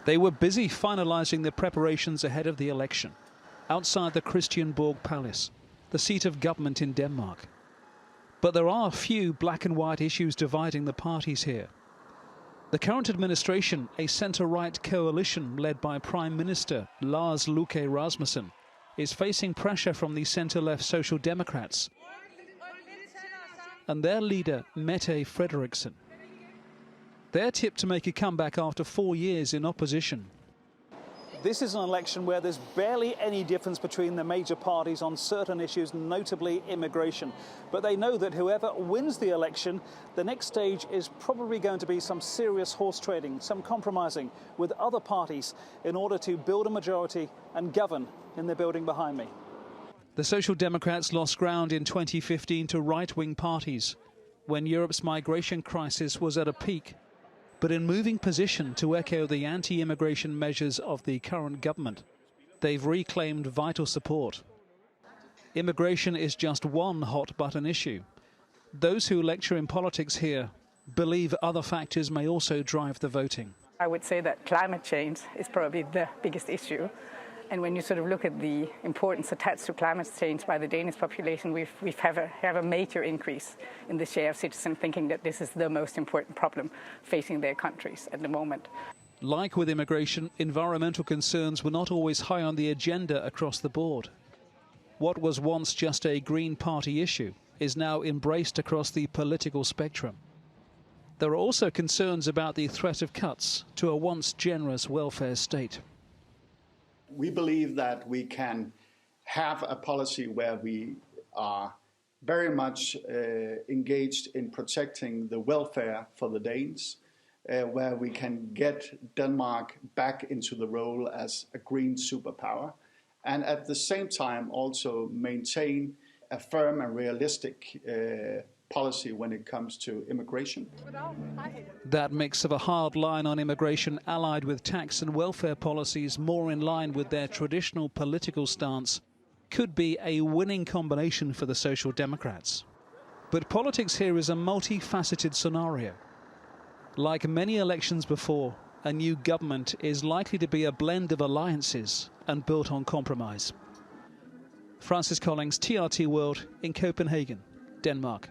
They were busy finalising the preparations ahead of the election, outside the Christiansborg Palace, the seat of government in Denmark. But there are few black and white issues dividing the parties here. The current administration, a centre-right coalition led by Prime Minister Lars Løkke Rasmussen, is facing pressure from the centre-left Social Democrats and their leader Mette Frederiksen. They're tipped to make a comeback after 4 years in opposition. This is an election where there's barely any difference between the major parties on certain issues, notably immigration. But they know that whoever wins the election, the next stage is probably going to be some serious horse trading, some compromising with other parties in order to build a majority and govern in the building behind me. The Social Democrats lost ground in 2015 to right-wing parties when Europe's migration crisis was at a peak, but in moving position to echo the anti-immigration measures of the current government, they've reclaimed vital support. Immigration is just one hot-button issue. Those who lecture in politics here believe other factors may also drive the voting. I would say that climate change is probably the biggest issue. And when you sort of look at the importance attached to climate change by the Danish population, we have a major increase in the share of citizens thinking that this is the most important problem facing their countries at the moment. Like with immigration, environmental concerns were not always high on the agenda across the board. What was once just a Green Party issue is now embraced across the political spectrum. There are also concerns about the threat of cuts to a once generous welfare state. We believe that we can have a policy where we are very much engaged in protecting the welfare for the Danes, where we can get Denmark back into the role as a green superpower, and at the same time also maintain a firm and realistic policy when it comes to immigration. That mix of a hard line on immigration allied with tax and welfare policies more in line with their traditional political stance could be a winning combination for the Social Democrats. But politics here is a multifaceted scenario. Like many elections before, a new government is likely to be a blend of alliances and built on compromise. Francis Collings, TRT World in Copenhagen, Denmark.